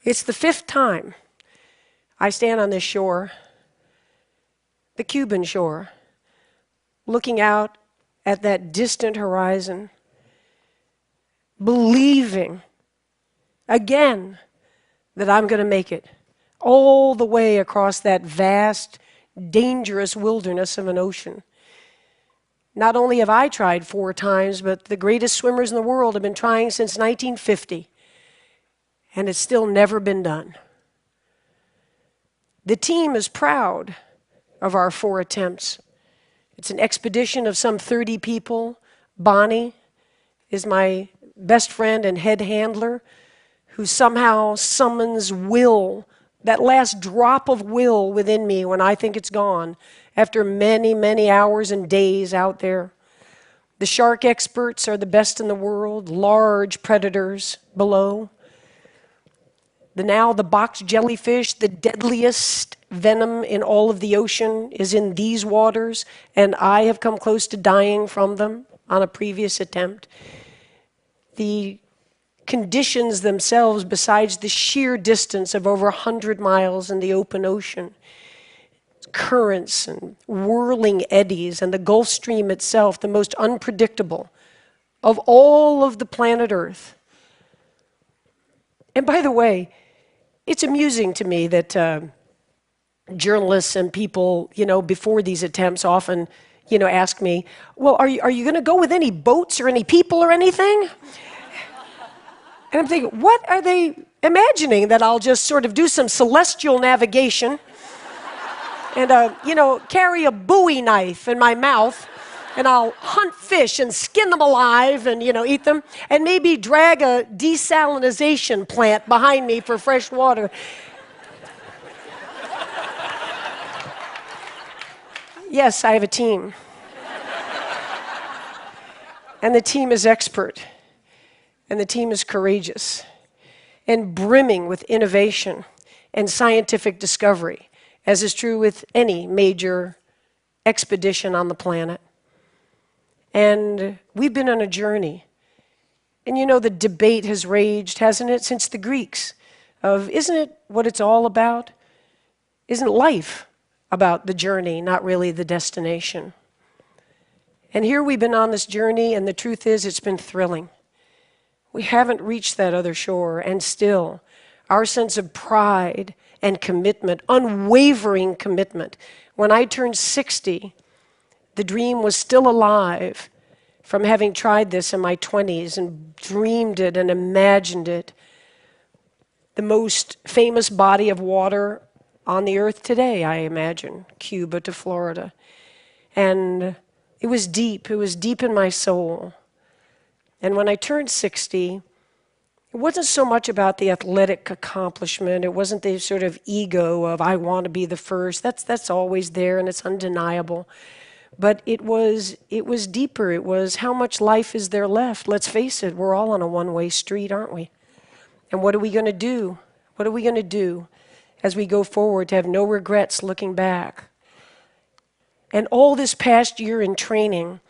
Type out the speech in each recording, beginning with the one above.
It's the 5th time I stand on this shore, the Cuban shore, looking out at that distant horizon, believing again that I'm going to make it all the way across that vast, dangerous wilderness of an ocean. Not only have I tried 4 times, but the greatest swimmers in the world have been trying since 1950, and it's still never been done. The team is proud of our 4 attempts. It's an expedition of some 30 people. Bonnie is my best friend and head handler, who somehow summons will, that last drop of will within me when I think it's gone, after many, many hours and days out there. The shark experts are the best in the world, large predators below. The box jellyfish, the deadliest venom in all of the ocean, is in these waters, and I have come close to dying from them on a previous attempt. The conditions themselves, besides the sheer distance of over 100 miles in the open ocean, currents and whirling eddies, and the Gulf Stream itself, the most unpredictable of all of the planet Earth. And by the way, it's amusing to me that journalists and people, before these attempts often, ask me, well, are you going to go with any boats or any people or anything? And I'm thinking, what are they imagining? That I'll just sort of do some celestial navigation and, carry a Bowie knife in my mouth, and I'll hunt fish and skin them alive and, eat them, and maybe drag a desalinization plant behind me for fresh water. Yes, I have a team. And the team is expert. And the team is courageous and brimming with innovation and scientific discovery, as is true with any major expedition on the planet. And we've been on a journey. And the debate has raged, hasn't it, since the Greeks, of isn't it what it's all about? Isn't life about the journey, not really the destination? And here we've been on this journey, and the truth is it's been thrilling. We haven't reached that other shore, and still, our sense of pride and commitment, unwavering commitment. When I turned 60, the dream was still alive from having tried this in my 20s and dreamed it and imagined it. The most famous body of water on the earth today, I imagine, Cuba to Florida. And it was deep in my soul. And when I turned 60, it wasn't so much about the athletic accomplishment. It wasn't the sort of ego of, I want to be the first. That's always there, and it's undeniable. But it was deeper. It was, how much life is there left? Let's face it, we're all on a one-way street, aren't we? And what are we going to do? What are we going to do as we go forward to have no regrets looking back? And all this past year in training,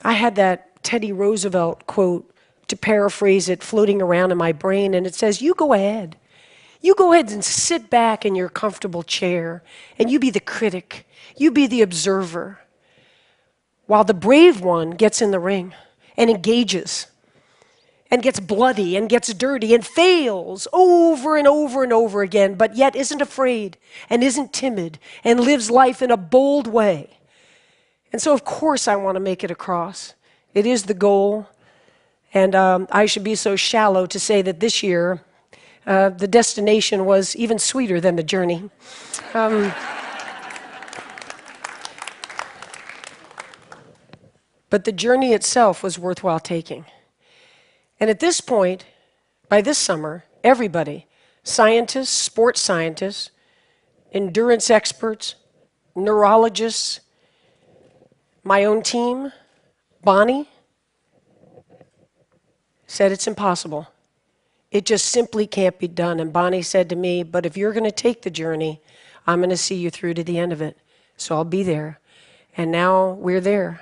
I had that Teddy Roosevelt quote, to paraphrase it, floating around in my brain, and it says, you go ahead. You go ahead and sit back in your comfortable chair, and you be the critic. You be the observer, while the brave one gets in the ring and engages and gets bloody and gets dirty and fails over and over and over again, but yet isn't afraid and isn't timid and lives life in a bold way. And so, of course, I want to make it across. It is the goal, and I should be so shallow to say that this year the destination was even sweeter than the journey. But the journey itself was worthwhile taking. And at this point, by this summer, everybody, scientists, sports scientists, endurance experts, neurologists, my own team, Bonnie, said it's impossible. It just simply can't be done. And Bonnie said to me, but if you're going to take the journey, I'm going to see you through to the end of it. So I'll be there. And now we're there.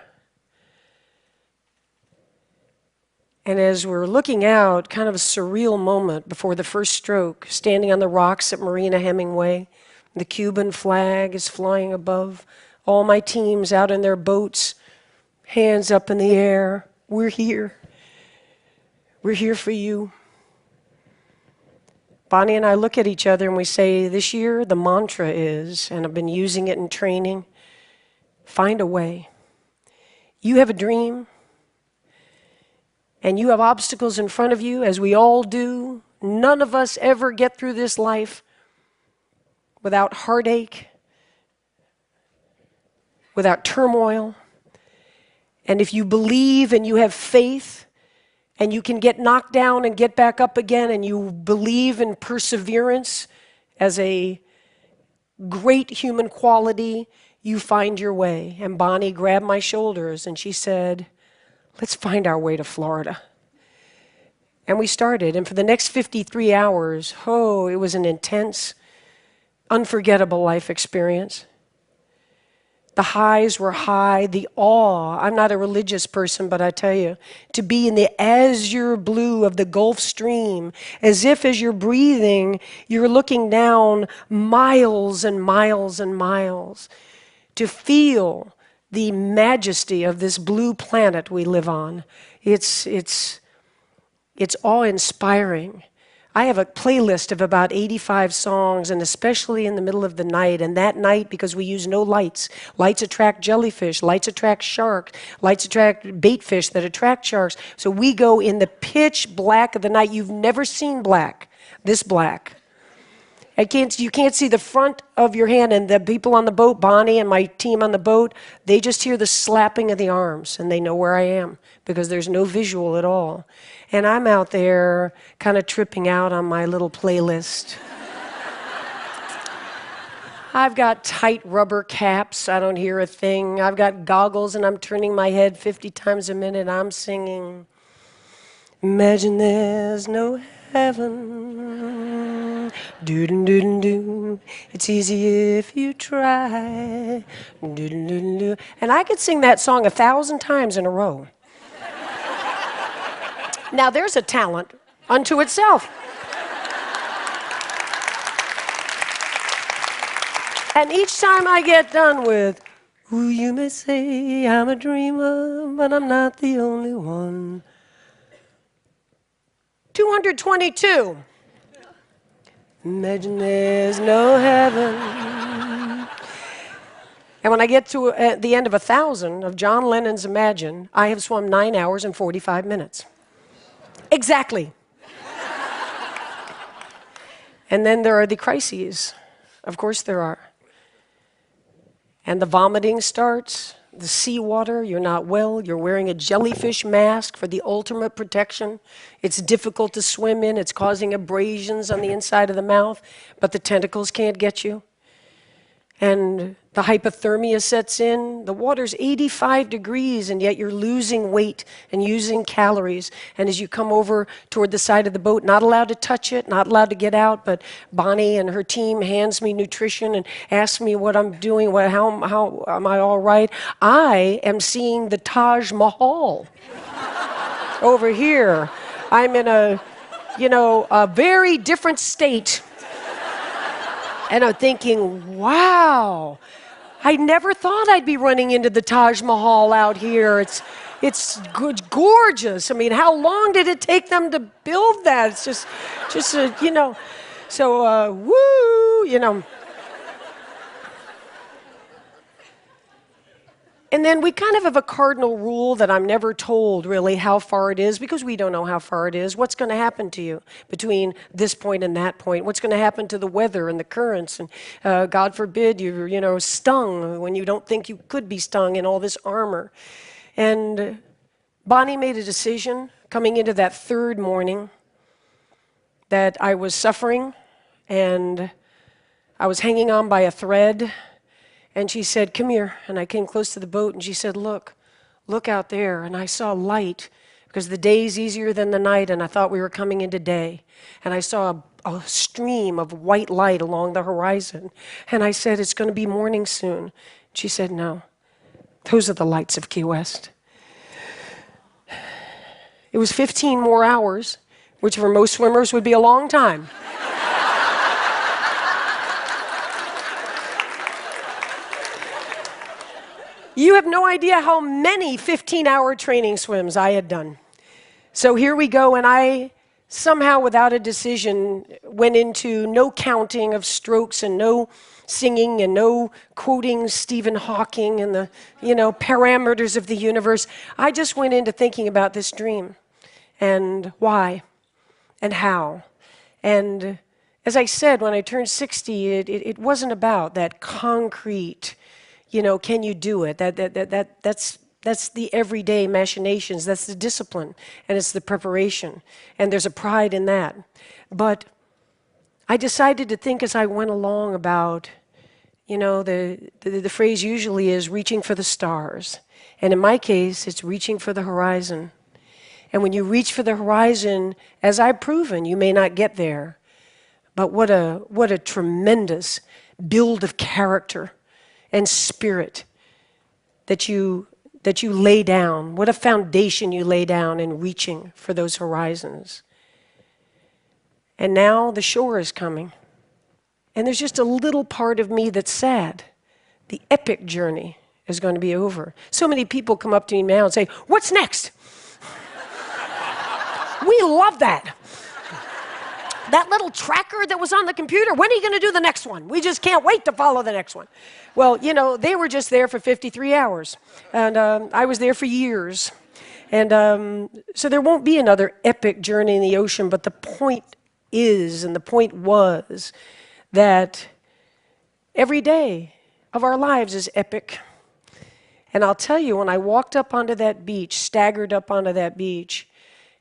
And as we're looking out, kind of a surreal moment before the first stroke, standing on the rocks at Marina Hemingway, the Cuban flag is flying above, all my teams out in their boats, hands up in the air. We're here. We're here for you. Bonnie and I look at each other and we say, this year the mantra is, and I've been using it in training, find a way. You have a dream, and you have obstacles in front of you, as we all do. None of us ever get through this life without heartache, without turmoil. And if you believe and you have faith, and you can get knocked down and get back up again, and you believe in perseverance as a great human quality, you find your way. And Bonnie grabbed my shoulders and she said, let's find our way to Florida. And we started. And for the next 53 hours, it was an intense, unforgettable life experience. The highs were high, the awe. I'm not a religious person, but I tell you, to be in the azure blue of the Gulf Stream, as if as you're breathing, you're looking down miles and miles and miles, to feel the majesty of this blue planet we live on. It's awe-inspiring. I have a playlist of about 85 songs, and especially in the middle of the night. And that night, because we use no lights, lights attract jellyfish, lights attract sharks, lights attract bait fish that attract sharks. So we go in the pitch black of the night. You've never seen black, this black. You can't see the front of your hand, and the people on the boat, Bonnie and my team on the boat, they just hear the slapping of the arms, and they know where I am because there's no visual at all. And I'm out there kind of tripping out on my little playlist. I've got tight rubber caps. I don't hear a thing. I've got goggles, and I'm turning my head 50 times a minute. I'm singing, imagine there's no heaven. Do-do-do-do-do. It's easy if you try. Do-do-do-do-do. And I could sing that song 1,000 times in a row. Now there's a talent unto itself. And each time I get done with, ooh, you may say I'm a dreamer, but I'm not the only one. 222. Imagine there's no heaven. And when I get to the end of 1,000 of John Lennon's Imagine, I have swum 9 hours and 45 minutes. Exactly. And then there are the crises. Of course there are. And the vomiting starts, the seawater, you're not well, you're wearing a jellyfish mask for the ultimate protection. It's difficult to swim in, it's causing abrasions on the inside of the mouth, but the tentacles can't get you. And the hypothermia sets in. The water's 85 degrees, and yet you're losing weight and using calories. And as you come over toward the side of the boat, not allowed to touch it, not allowed to get out, but Bonnie and her team hands me nutrition and asks me what I'm doing, how am I all right? I am seeing the Taj Mahal over here. I'm in a very different state. And I'm thinking, wow, I never thought I'd be running into the Taj Mahal out here. It's gorgeous. I mean, how long did it take them to build that? It's just so, woo. And then we kind of have a cardinal rule that I'm never told really how far it is, because we don't know how far it is. What's going to happen to you between this point and that point? What's going to happen to the weather and the currents? And God forbid you're stung when you don't think you could be stung in all this armor. And Bonnie made a decision coming into that third morning that I was suffering and I was hanging on by a thread. And she said, come here. And I came close to the boat and she said, look out there. And I saw light because the day's easier than the night, and I thought we were coming into day. And I saw a stream of white light along the horizon. And I said, it's going to be morning soon. She said, no, those are the lights of Ki-Uwest. It was 15 more hours, which for most swimmers would be a long time. You have no idea how many 15-hour training swims I had done. So here we go, and I somehow, without a decision, went into no counting of strokes and no singing and no quoting Stephen Hawking and the, parameters of the universe. I just went into thinking about this dream and why and how. And as I said, when I turned 60, it wasn't about that concrete, can you do it? That's the everyday machinations. That's the discipline, and it's the preparation, and there's a pride in that. But I decided to think as I went along about, the phrase usually is reaching for the stars, and in my case, it's reaching for the horizon. And when you reach for the horizon, as I've proven, you may not get there, but what a tremendous build of character and spirit that you lay down. What a foundation you lay down in reaching for those horizons. And now the shore is coming. And there's just a little part of me that's sad. The epic journey is going to be over. So many people come up to me now and say, "What's next?" We love that. That little tracker that was on the computer, when are you going to do the next one? We just can't wait to follow the next one. Well, they were just there for 53 hours. And I was there for years. And so there won't be another epic journey in the ocean, but the point is, and the point was, that every day of our lives is epic. And I'll tell you, when I walked up onto that beach, staggered up onto that beach,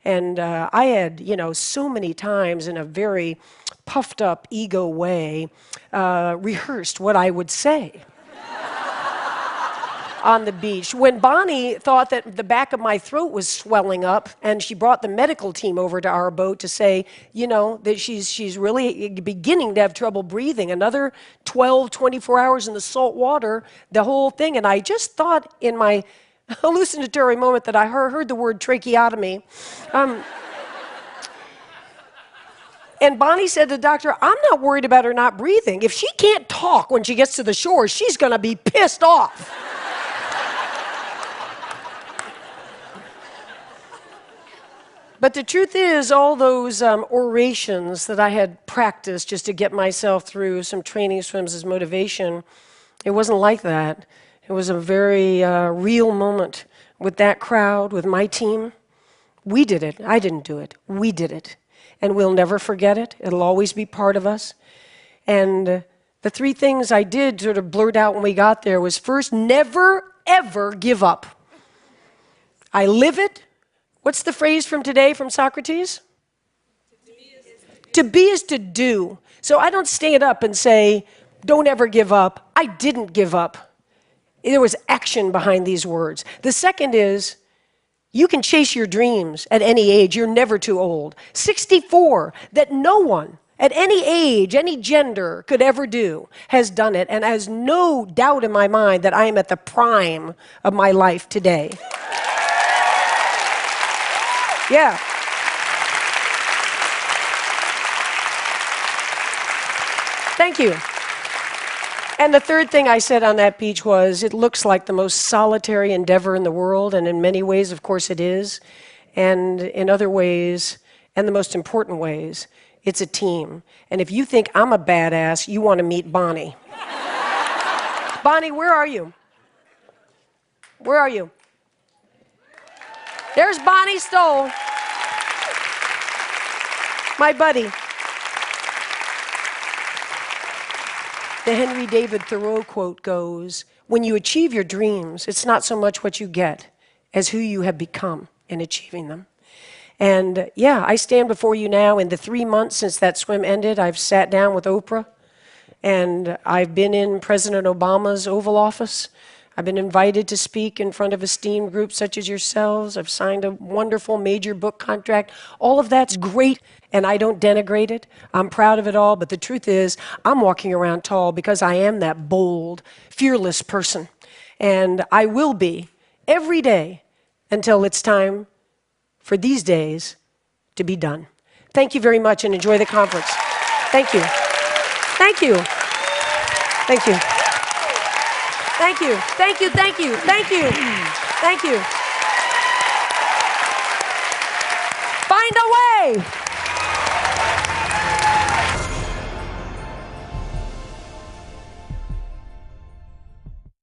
and I had, so many times in a very puffed up ego way, rehearsed what I would say on the beach. When Bonnie thought that the back of my throat was swelling up, and she brought the medical team over to our boat to say, that she's really beginning to have trouble breathing. Another 12, 24 hours in the salt water, the whole thing. And I just thought in my hallucinatory moment that I heard the word tracheotomy. And Bonnie said to the doctor, "I'm not worried about her not breathing. If she can't talk when she gets to the shore, she's going to be pissed off." But the truth is, all those orations that I had practiced just to get myself through some training swims as motivation, it wasn't like that. It was a very real moment with that crowd, with my team. We did it. I didn't do it. We did it. And we'll never forget it. It'll always be part of us. And the three things I did sort of blurt out when we got there was, first, never, ever give up. I live it. What's the phrase from today from Socrates? To be is to do. So I don't stand up and say, "Don't ever give up." I didn't give up. There was action behind these words. The second is, you can chase your dreams at any age. You're never too old. 64, that no one at any age, any gender could ever do, has done it, and has no doubt in my mind that I am at the prime of my life today. Yeah. Thank you. And the third thing I said on that beach was, it looks like the most solitary endeavor in the world, and in many ways, of course, it is. And in other ways, and the most important ways, it's a team. And if you think I'm a badass, you want to meet Bonnie. Bonnie, where are you? Where are you? There's Bonnie Stoll, my buddy. The Gentry David Thoreau quote goes, "When you achieve your dreams, it's not so much what you get as who you have become in achieving them." And yeah, I stand before you now. In the 3 months since that swim ended, I've sat down with Oprah, and I've been in President Obama's Oval Office. I've been invited to speak in front of esteemed groups such as yourselves. I've signed a wonderful major book contract. All of that's great, and I don't denigrate it. I'm proud of it all, but the truth is, I'm walking around tall because I am that bold, fearless person. And I will be every day until it's time for these days to be done. Thank you very much and enjoy the conference. Thank you. Thank you. Thank you. Thank you. Thank you. Thank you. Thank you. Thank you. Find a way.